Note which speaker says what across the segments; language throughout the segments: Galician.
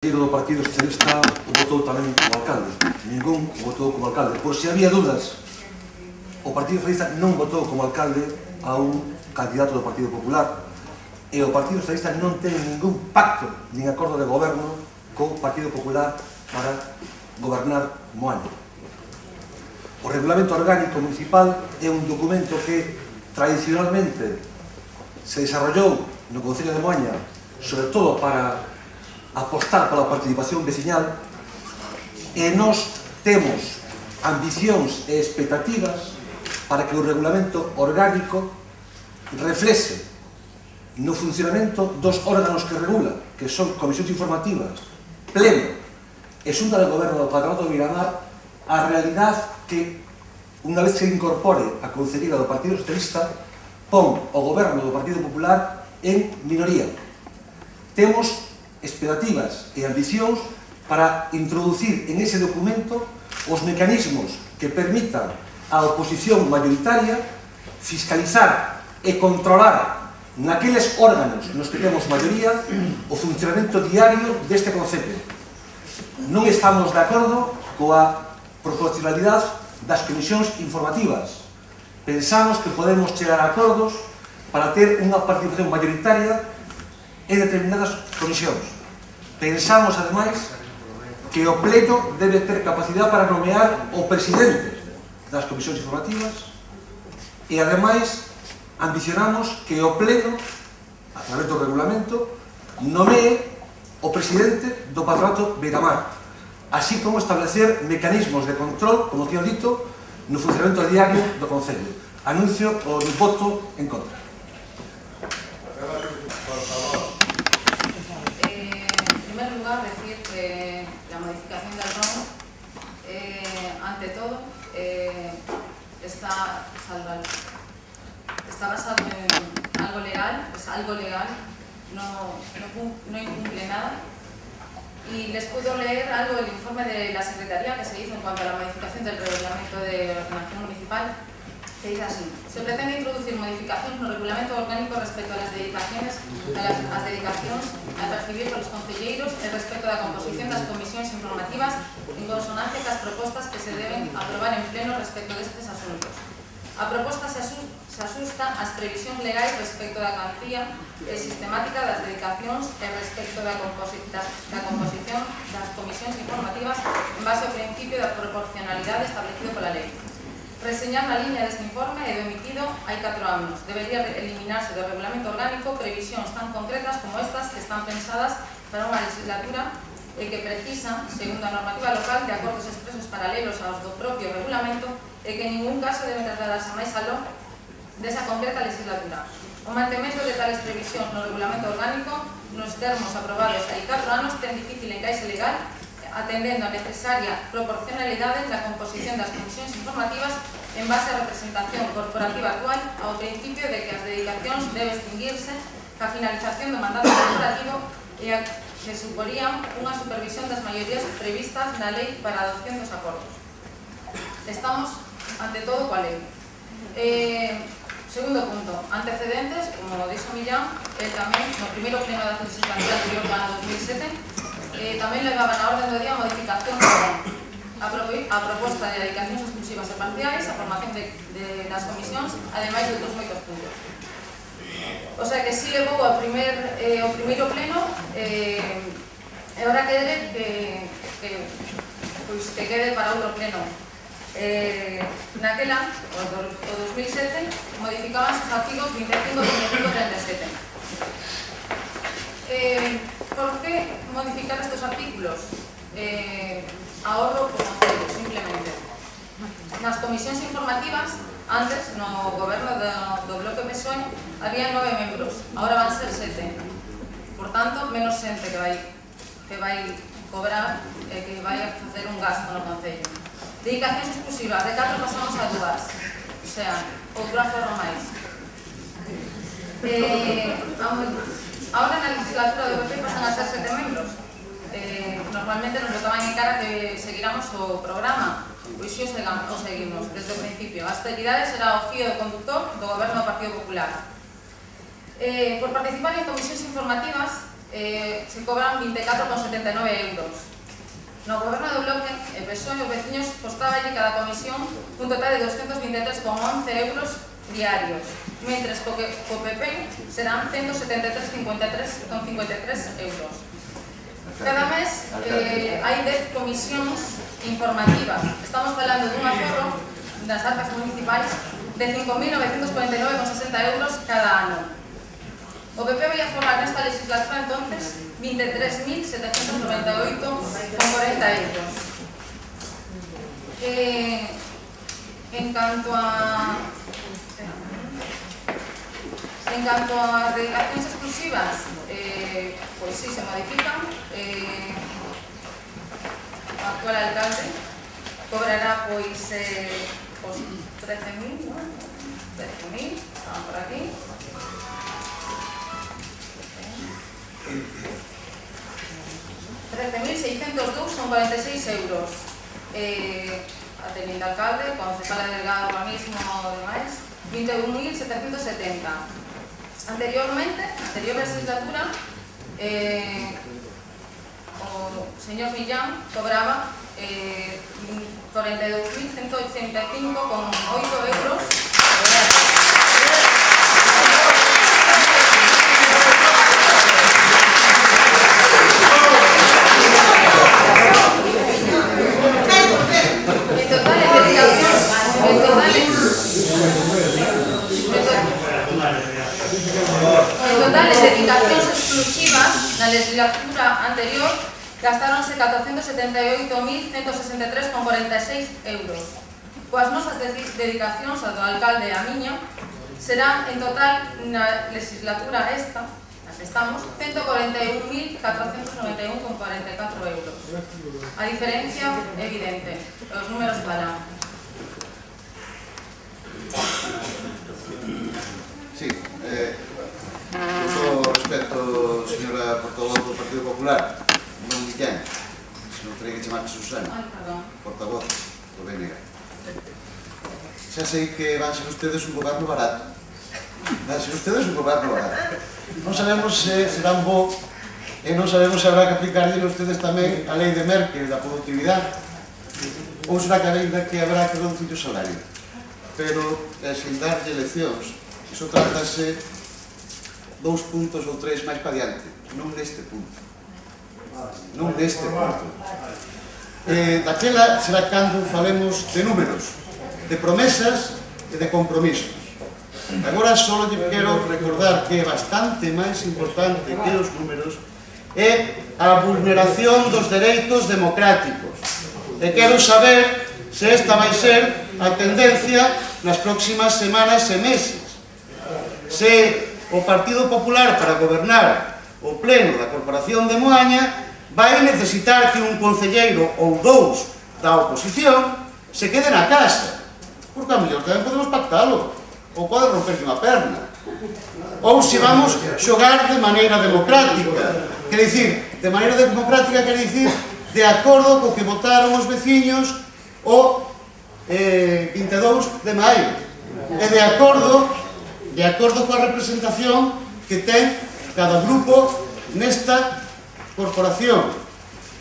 Speaker 1: do Partido Socialista votou tamén como alcalde. Ningún votou como alcalde. Por se había dudas, o Partido Socialista non votou como alcalde a un candidato do Partido Popular e o Partido Socialista non ten ningún pacto nin acordo de goberno co Partido Popular para gobernar Moaña. O Regulamento Orgánico Municipal é un documento que tradicionalmente se desarrollou no Concello de Moaña sobre todo para apostar pola participación veciñal e nós temos ambicións e expectativas para que o regulamento orgánico reflexe no funcionamento dos órganos que regula, que son comisións informativas, pleno e xunta de goberno do Patronato de Miramar, a realidade que unha vez que se incorpore a concelleira do Partido Socialista pon o goberno do Partido Popular en minoría. Temos expectativas e ambicións para introducir en ese documento os mecanismos que permitan á oposición mayoritaria fiscalizar e controlar naqueles órganos nos que temos maioría o funcionamento diario deste concello. Non estamos de acordo coa proporcionalidade das comisións informativas. Pensamos que podemos chegar a acordos para ter unha participación mayoritaria en determinadas comisións. Pensamos, ademais, que o Pleno debe ter capacidade para nomear o presidente das comisións informativas e, ademais, ambicionamos que o Pleno, a través do regulamento, nomee o presidente do Patronato Miramar, así como establecer mecanismos de control, como tinha dito, no funcionamento diario do Concello. Anuncio o voto en contra.
Speaker 2: Decir que la modificación del ROM, ante todo, está basado en algo legal, es algo legal, no incumple nada. Y les puedo leer algo del informe de la Secretaría que se hizo en cuanto a la modificación del reglamento de ordenación municipal, que dice así: se pretende introducir modificacións no regulamento orgánico respecto a las dedicacións a percibir polos concelleiros e respecto da composición das comisións informativas en consonancia cas propostas que se deben aprobar en pleno respecto destes asuntos. A proposta se asusta ás previsións legais respecto da cuantía e sistemática das dedicacións e respecto da composición das comisións informativas en base ao principio da proporcionalidade establecido pola lei. Reseñar na liña deste informe e do emitido hai 4 anos. Debería eliminarse do regulamento orgánico previsións tan concretas como estas que están pensadas para unha legislatura e que precisan, segundo a normativa local, de acordos expresos paralelos aos do propio regulamento e que en ningún caso deben trasladarse máis aló desa concreta legislatura. O mantemento de tales previsións no regulamento orgánico nos termos aprobados hai 4 anos ten difícil encaixe legal atendendo a necesaria proporcionalidade na composición das comisións informativas en base á representación corporativa actual ao principio de que as dedicacións debe extinguirse ca finalización do mandato corporativo e a que suporían unha supervisión das maiorías previstas na lei para a adopción dos acordos. Estamos ante todo coa lei. Segundo punto, antecedentes, como dixo Millán, tamén no primeiro pleno da legislatura anterior do ano 2007 tamén levaban a orden do día a modificación a proposta de dedicacións exclusivas e parciais, a formación das comisións, ademais de outros moitos puntos. O sea que si levou ao primeiro pleno e ora quede que quede para outro pleno. Naquela, o 2007, modificaban os artigos 25, 25 e 37. ¿Por qué modificar estos artículos? Ahorro por concello, simplemente. Nas comisións informativas, antes, no goberno do bloque PSOE, había 9 membros, agora van ser 7. Por tanto, menos xente que vai cobrar e que vai facer un gasto no concello. Dedicacións exclusivas, de 4 pasamos a 2. O sea, outra forma máis. Ahora na legislatura do PP pasan a ser 7 membros. Normalmente nos botaban en cara que seguiramos o programa, pois xo o seguimos desde o principio. A austeridade será o fío de conductor do goberno do Partido Popular. Por participar en comisións informativas se cobran 24,79 euros. No goberno do Bloque, el PSOE e os veciños costaballe cada comisión un total de 223,11 euros diarios, mentres co PP serán 173,53 euros. Cada mes hai 10 comisións informativas. Estamos falando dun aforro das arcas municipais de 5.949,60 euros cada ano. O PP vai aforrar nesta legislatura, entonces, 23.798,40 euros. En cuanto a las dedicacións exclusivas, pois sí, se modifican. O actual alcalde cobrará pois 13.000, ¿no? 13.000, estaban por aquí. 13.602,46 euros. A teniente alcalde, concejala delegada de urbanismo e demais, 21.770. Anteriormente, na anterior legislatura, o señor Millán cobraba 42.185,8 euros. En total, en dedicacións exclusivas na legislatura anterior gastáronse 478.163,46 euros. Coas nosas dedicacións ao do alcalde e a miña serán en total na legislatura esta, na que estamos, 141.491,44 euros. A diferencia é evidente, os números falan.
Speaker 3: Sí, con todo respeto, señora portavoz do Partido Popular, non me quen, se non terei que chamarse Susana, portavoz do BNG. Xa sei que van ser ustedes un goberno barato. Van ser ustedes un goberno barato. Non sabemos se serán bo e non sabemos se habrá que aplicarlle ustedes tamén a lei de Merkel da productividade ou será que habrá que reducir o salario. Pero, sin darlle leccións, iso trátase 2 puntos ou 3 máis para diante, non neste punto. Non neste punto. Daquela será cando falemos de números, de promesas e de compromisos. Agora só lle quero recordar que é bastante máis importante que os números é a vulneración dos dereitos democráticos. E quero saber se esta vai ser a tendencia nas próximas semanas e meses. Se o Partido Popular, para gobernar o pleno da Corporación de Moaña, vai necesitar que un concelleiro ou 2 da oposición se quede na casa, porque a mellor tamén podemos pactalo, ou pode romperse unha perna, ou se vamos xogar de maneira democrática. Quer dicir, de maneira democrática quer dicir de acordo co que votaron os veciños o 22 de maio, e de acordo coa representación que ten cada grupo nesta corporación.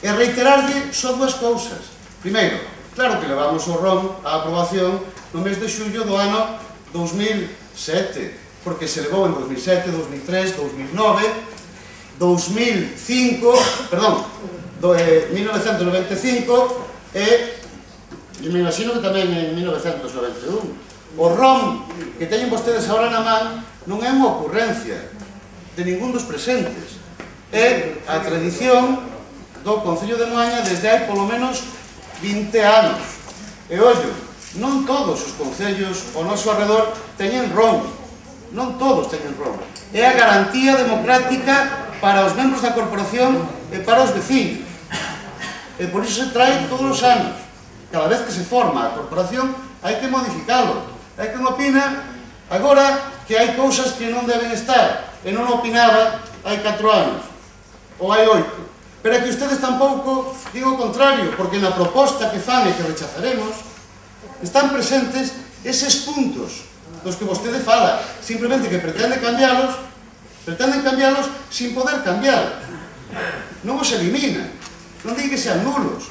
Speaker 3: E reiterarlle só 2 cousas. Primeiro, claro que levamos o ROM á aprobación no mes de xullo do ano 2007, porque se levou en 2007, 2003, 2009, 2005, perdón, 1995 e me imagino que tamén en 1991. O ROM que teñen vostedes agora na man non é unha ocurrencia de ningún dos presentes. É a tradición do Concello de Moaña desde hai polo menos 20 anos. E ollo, non todos os concellos ao noso arredor teñen ROM. Non todos teñen ROM. É a garantía democrática para os membros da corporación e para os veciños. E por iso se trae todos os anos. Cada vez que se forma a corporación hai que modificalo. Hai que opina agora que hai cousas que non deben estar e non opinaba hai 4 anos ou hai 8. Pero é que ustedes tampouco digo o contrario, porque na proposta que fan e que rechazaremos están presentes eses puntos dos que vostede fala, simplemente que pretende cambialos, Pretenden cambiarlos sin poder cambiar. Non os eliminan. Non digo que sean nulos,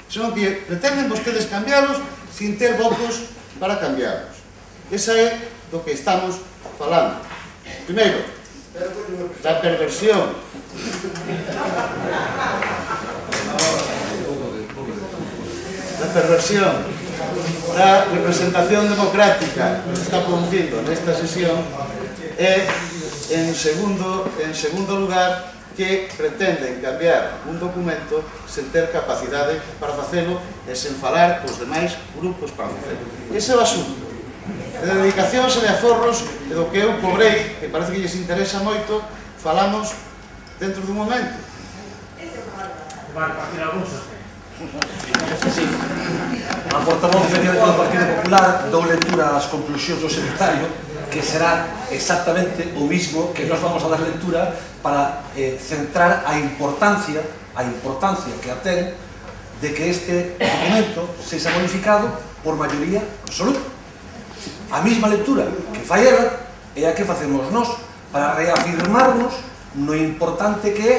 Speaker 3: senón que pretenden vostedes cambiarlos sin ter votos para cambiarlos. Esa é do que estamos falando. Primeiro, da perversión. Da perversión da representación democrática que se está producindo nesta sesión e, en segundo lugar, que pretenden cambiar un documento sen ter capacidade para facelo e sen falar cos demais grupos para facelo. Ese é o asunto. De dedicacións e de aforros e do que eu cobrei, que parece que lles interesa moito, falamos dentro dun momento.
Speaker 1: A portavoz efectivamente do Partido Popular dou lectura ás conclusións do secretario, que será exactamente o mismo que nós vamos a dar lectura para centrar a importancia que ten de que este documento sexa modificado por maioría absoluta. A mesma lectura que fai ela é a que facemos nós para reafirmarnos no importante que é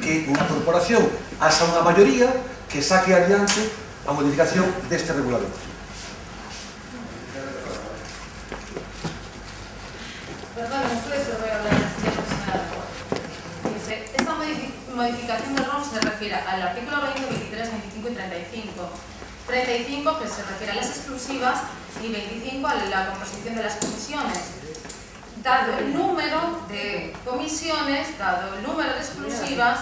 Speaker 1: que unha corporación haxa unha maioría que saque adiante a modificación deste regulamento.
Speaker 2: Perdón, ustedes lo voy a hablar dice, esta modificación del ROM se refiere al artículo 20, 23, 25 y 35. 35 que se refiere a las exclusivas y 25 a la composición de las comisiones. Dado el número de comisiones, dado el número de exclusivas,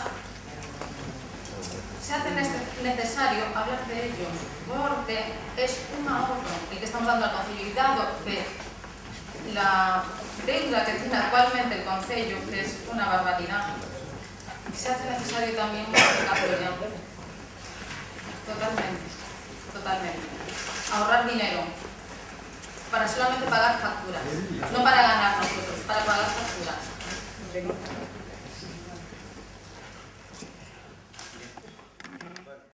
Speaker 2: se hace necesario hablar de ello, porque es un ahorro el que estamos dando al Concello, y dado que la deuda que tiene actualmente el Concello, que es una barbaridad, se hace necesario también apoyar. Totalmente. Ahorrar dinero para solamente pagar facturas, no para